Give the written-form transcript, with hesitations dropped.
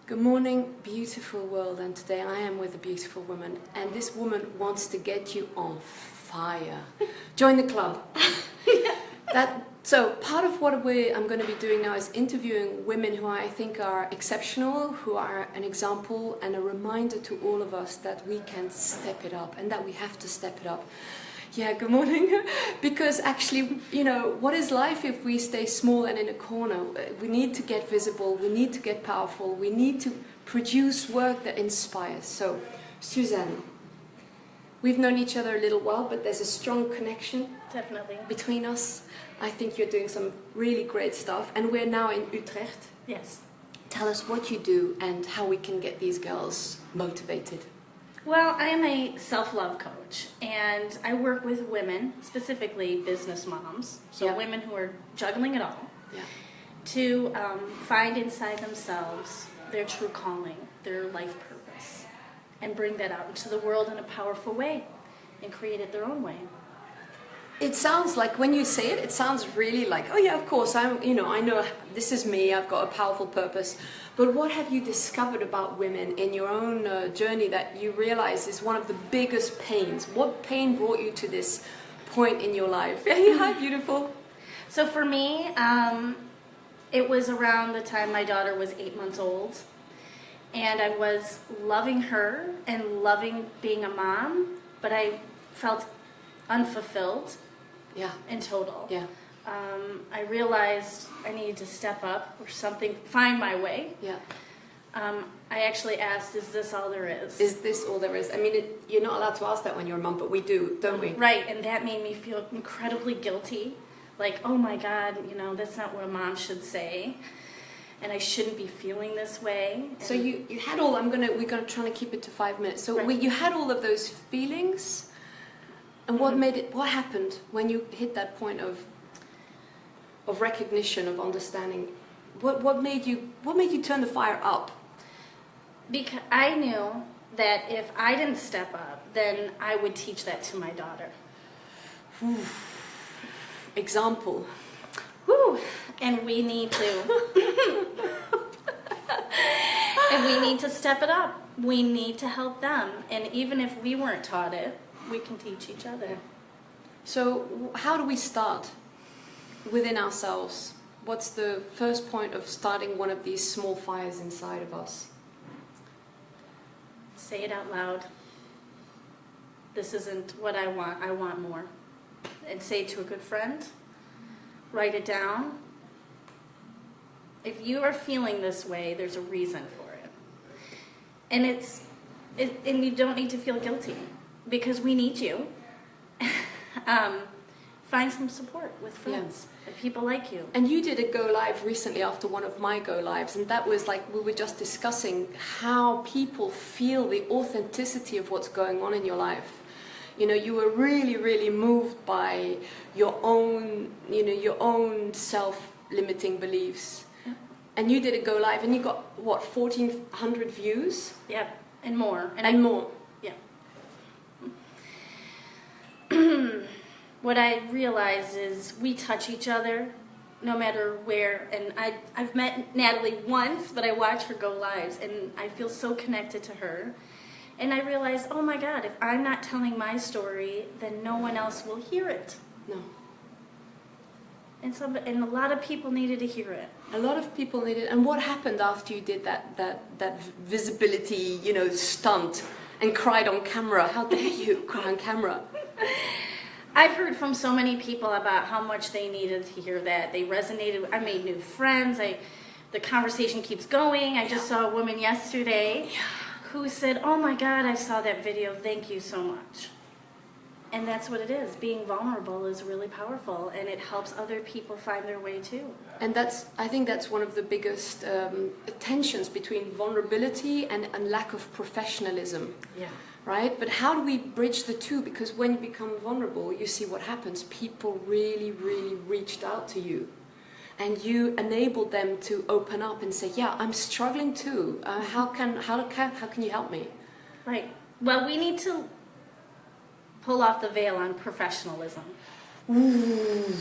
Good morning, beautiful world, and today I am with a beautiful woman, and this woman wants to get you on fire. Join the club. So part of what I'm going to be doing now is interviewing women who I think are exceptional, who are an example and a reminder to all of us that we can step it up and that we have to step it up. Yeah, good morning. Because actually, you know, what is life if we stay small and in a corner? We need to get visible, we need to get powerful, we need to produce work that inspires. So, Susan, we've known each other a little while, but there's a strong connection Definitely. between us. I think you're doing some really great stuff, and we're now in Utrecht. Yes. Tell us what you do and how we can get these girls motivated. Well, I am a self-love coach, and I work with women, specifically business moms, so Yeah. women who are juggling it all, Yeah. to find inside themselves their true calling, their life purpose, and bring that out into the world in a powerful way and create it their own way. It sounds like, when you say it, it sounds really like, oh yeah, of course, I know this is me, I've got a powerful purpose. But what have you discovered about women in your own journey that you realize is one of the biggest pains? What pain brought you to this point in your life? Hi, beautiful. So for me, it was around the time my daughter was 8 months old, and I was loving her and loving being a mom, but I felt unfulfilled. Yeah. In total. Yeah. I realized I needed to step up or something, find my way. Yeah. I actually asked, is this all there is? Is this all there is? I mean, you're not allowed to ask that when you're a mum, but we do, don't we? Right, and that made me feel incredibly guilty. Like, oh my God, you know, that's not what a mom should say. And I shouldn't be feeling this way. So you had all, we're gonna try to keep it to 5 minutes. So Right. you had all of those feelings, and what happened when you hit that point of recognition, of understanding? What made you turn the fire up? Because I knew that if I didn't step up, then I would teach that to my daughter. Example. Whew. And we need to. And we need to step it up. We need to help them. And even if we weren't taught it, we can teach each other. So how do we start within ourselves? What's the first point of starting one of these small fires inside of us? Say it out loud. This isn't what I want. I want more. And say it to a good friend. Write it down. If you are feeling this way, there's a reason for it. And and you don't need to feel guilty, because we need you. Find some support with friends and people like you. And you did a go live recently after one of my go lives, and that was like, we were just discussing how people feel the authenticity of what's going on in your life. You know, you were really, really moved by your own, your own self-limiting beliefs. Yeah. And you did a go live, and you got what, 1,400 views? Yeah, and more. And more. Yeah. What I realized is we touch each other no matter where. And I've met Nathalie once, but I watch her go lives, and I feel so connected to her. And I realized, oh my God, if I'm not telling my story, then no one else will hear it. No. And a lot of people needed to hear it. A lot of people needed. And what happened after you did that visibility, stunt and cried on camera? How dare you cry on camera? I've heard from so many people about how much they needed to hear that. They resonated. I made new friends. The conversation keeps going. I just saw a woman yesterday who said, oh my God, I saw that video. Thank you so much. And that's what it is. Being vulnerable is really powerful, and it helps other people find their way too. And I think that's one of the biggest tensions between vulnerability and lack of professionalism. Yeah. Right? But how do we bridge the two? Because when you become vulnerable, you see what happens. People really, really reached out to you. And you enabled them to open up and say, yeah, I'm struggling too. How can you help me? Right. Well, we need to pull off the veil on professionalism. Ooh.